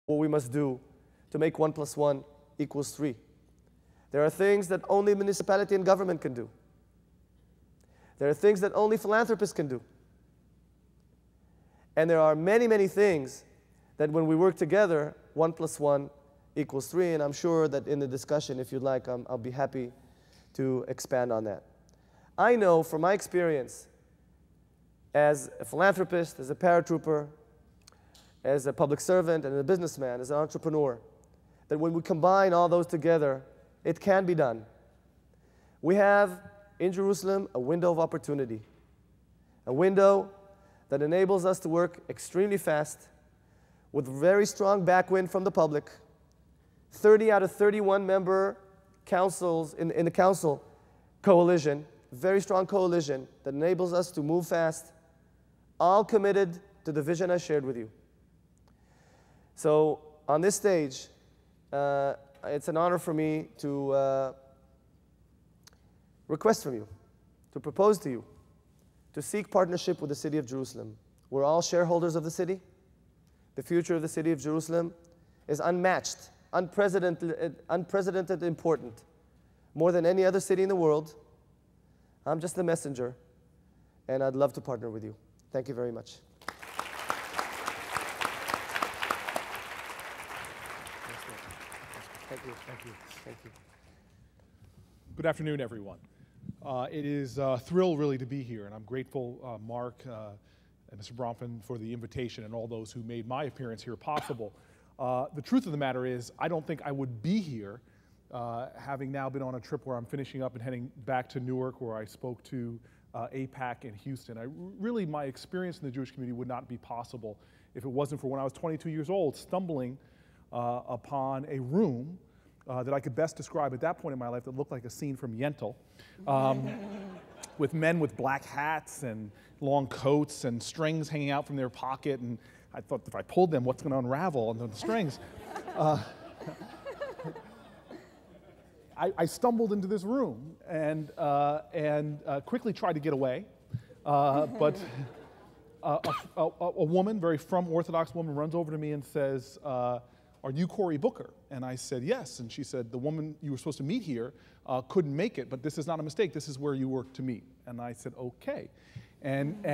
what we must do to make 1 + 1 = 3. There are things that only municipality and government can do. There are things that only philanthropists can do. And there are many, many things that when we work together, 1 + 1 = 3. And I'm sure that in the discussion, if you'd like, I'll be happy to expand on that. I know from my experience as a philanthropist, as a paratrooper, as a public servant, and a businessman, as an entrepreneur, that when we combine all those together, it can be done. We have in Jerusalem a window of opportunity, a window that enables us to work extremely fast with very strong backwind from the public. 30 out of 31 member councils in the council coalition, very strong coalition that enables us to move fast, all committed to the vision I shared with you. So on this stage, it's an honor for me to request from you, to propose to you, to seek partnership with the city of Jerusalem. We're all shareholders of the city. The future of the city of Jerusalem is unmatched, unprecedented important, more than any other city in the world. I'm just the messenger, and I'd love to partner with you. Thank you very much. Thank you. Thank you. Thank you. Good afternoon, everyone. It is a thrill, really, to be here, and I'm grateful, Mark and Mr. Bronfman, for the invitation and all those who made my appearance here possible. The truth of the matter is, I don't think I would be here, having now been on a trip where I'm finishing up and heading back to Newark, where I spoke to AIPAC in Houston. Really, my experience in the Jewish community would not be possible if it wasn't for when I was 22 years old, stumbling upon a room that I could best describe at that point in my life that looked like a scene from Yentl, with men with black hats and long coats and strings hanging out from their pocket. And I thought, if I pulled them, what's going to unravel on the strings? I stumbled into this room and quickly tried to get away, but a woman, very frum Orthodox woman, runs over to me and says, "Are you Cory Booker?" And I said, "Yes." And she said, "The woman you were supposed to meet here couldn't make it, but this is not a mistake. This is where you work to meet." And I said, "Okay." And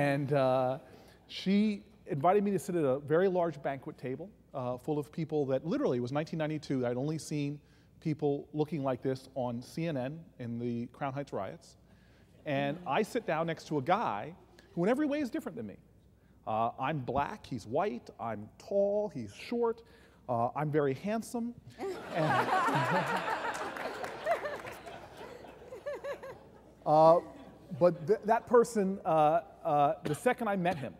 she invited me to sit at a very large banquet table full of people that literally, it was 1992, I'd only seen people looking like this on CNN in the Crown Heights riots. And I sit down next to a guy who in every way is different than me. I'm black, he's white, I'm tall, he's short, I'm very handsome. But that person, the second I met him,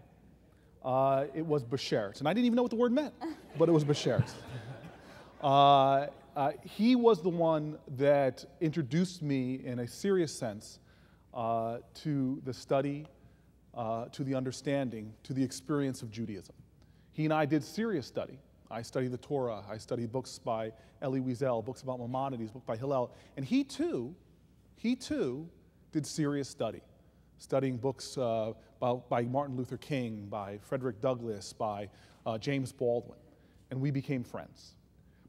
it was Bashert. And I didn't even know what the word meant, but it was Bashert. He was the one that introduced me in a serious sense to the study, to the understanding, to the experience of Judaism. He and I did serious study. I studied the Torah. I studied books by Elie Wiesel, books about Maimonides, books by Hillel. And he too did serious study, studying books by Martin Luther King, by Frederick Douglass, by James Baldwin. And we became friends.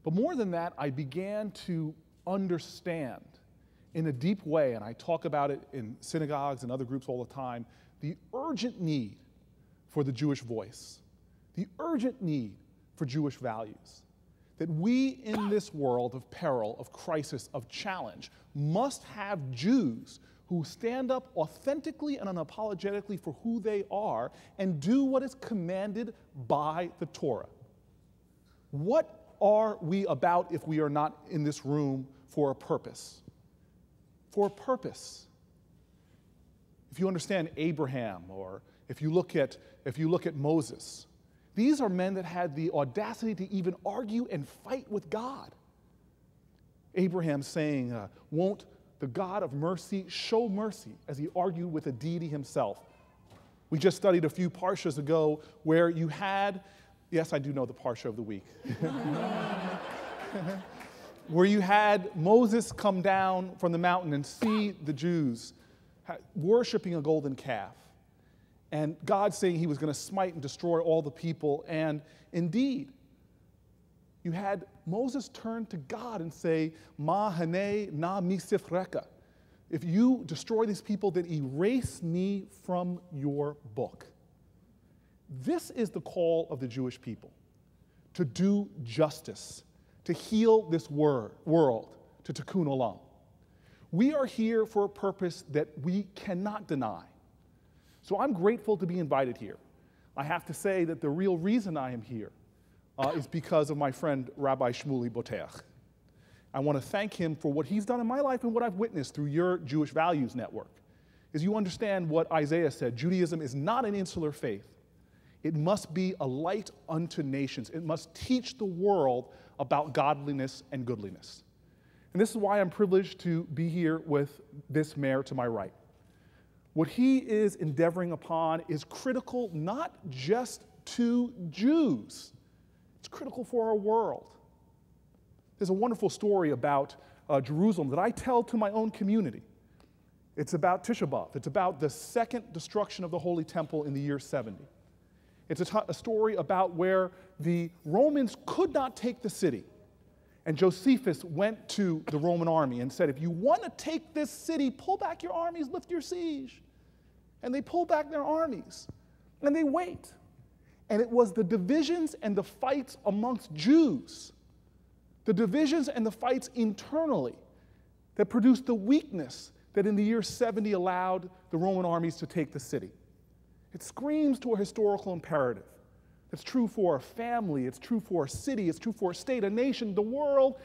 But more than that, I began to understand in a deep way, and I talk about it in synagogues and other groups all the time, the urgent need for the Jewish voice, the urgent need for Jewish values. That we in this world of peril, of crisis, of challenge, must have Jews who stand up authentically and unapologetically for who they are and do what is commanded by the Torah. What are we about if we are not in this room for a purpose? For a purpose. If you understand Abraham, or if you look at Moses, these are men that had the audacity to even argue and fight with God. Abraham saying, "Won't the God of mercy show mercy," as he argued with a deity himself. We just studied a few parshas ago where you had, yes, I do know the parsha of the week, where you had Moses come down from the mountain and see the Jews worshiping a golden calf. And God saying he was going to smite and destroy all the people. And indeed, You had Moses turn to God and say, Ma hane na mi sifreka. If you destroy these people, then erase me from your book. This is the call of the Jewish people, to do justice, to heal this world, to tikkun olam. We are here for a purpose that we cannot deny. So I'm grateful to be invited here. I have to say that the real reason I am here is because of my friend Rabbi Shmuley Boteach. I want to thank him for what he's done in my life and what I've witnessed through your Jewish Values Network. As you understand what Isaiah said, Judaism is not an insular faith. It must be a light unto nations. It must teach the world about godliness and goodliness. And this is why I'm privileged to be here with this mayor to my right. What he is endeavoring upon is critical not just to Jews, it's critical for our world. There's a wonderful story about Jerusalem that I tell to my own community. It's about Tisha B'Av. It's about the second destruction of the Holy Temple in the year 70. It's a story about where the Romans could not take the city. And Josephus went to the Roman army and said, if you want to take this city, pull back your armies, lift your siege. And they pull back their armies, and they wait. And it was the divisions and the fights amongst Jews, the divisions and the fights internally, that produced the weakness that in the year 70 allowed the Roman armies to take the city. It screams to a historical imperative. It's true for a family, it's true for a city, it's true for a state, a nation, the world.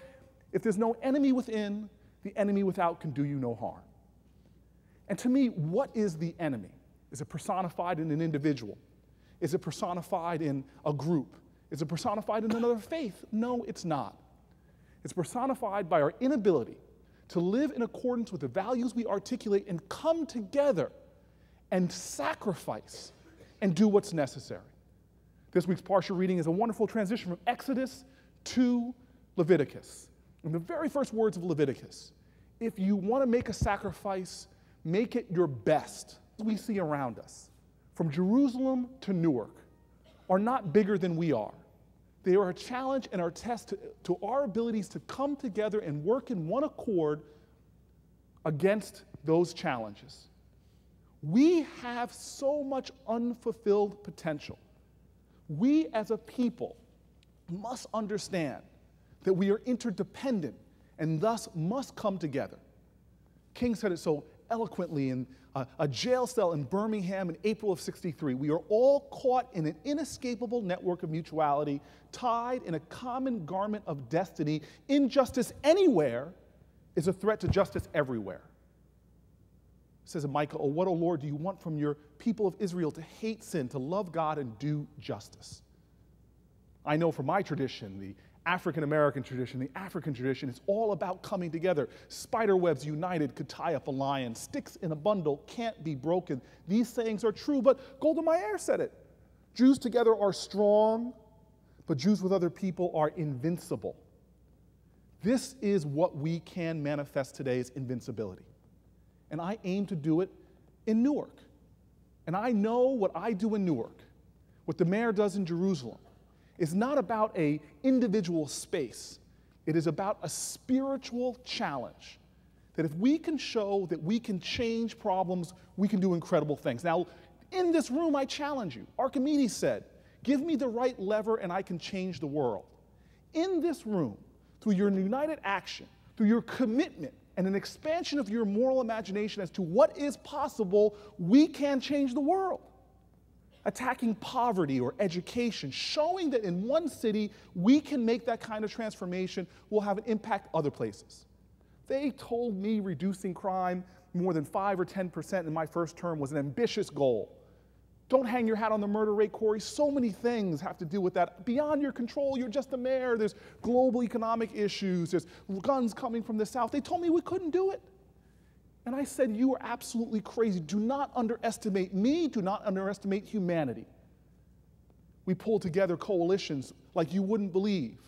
If there's no enemy within, the enemy without can do you no harm. And to me, what is the enemy? Is it personified in an individual? Is it personified in a group? Is it personified in another faith? No, it's not. It's personified by our inability to live in accordance with the values we articulate and come together and sacrifice and do what's necessary. This week's Parsha reading is a wonderful transition from Exodus to Leviticus. And the very first words of Leviticus, if you want to make a sacrifice, make it your best. We see around us, from Jerusalem to Newark, are not bigger than we are. They are a challenge and are a test to our abilities to come together and work in one accord against those challenges. We have so much unfulfilled potential. We as a people must understand that we are interdependent and thus must come together. King said it so eloquently in a jail cell in Birmingham in April of '63. We are all caught in an inescapable network of mutuality, tied in a common garment of destiny. Injustice anywhere is a threat to justice everywhere. It says in Micah, "Oh, what, O Lord, do you want from your people of Israel? To hate sin, to love God, and do justice." I know from my tradition, the African-American tradition, the African tradition, it's all about coming together. Spider webs united could tie up a lion. Sticks in a bundle can't be broken. These sayings are true, but Golda Meir said it. Jews together are strong, but Jews with other people are invincible. This is what we can manifest today as invincibility. And I aim to do it in Newark. And I know what I do in Newark, what the mayor does in Jerusalem, is not about an individual space. It is about a spiritual challenge. That if we can show that we can change problems, we can do incredible things. Now, in this room, I challenge you. Archimedes said, "Give me the right lever and I can change the world." In this room, through your united action, through your commitment, and an expansion of your moral imagination as to what is possible, we can change the world. Attacking poverty or education, showing that in one city we can make that kind of transformation will have an impact other places. They told me reducing crime more than 5 or 10% in my first term was an ambitious goal. Don't hang your hat on the murder rate, Corey. So many things have to do with that. Beyond your control, you're just the mayor. There's global economic issues. There's guns coming from the South. They told me we couldn't do it. And I said, you are absolutely crazy. Do not underestimate me. Do not underestimate humanity. We pulled together coalitions like you wouldn't believe.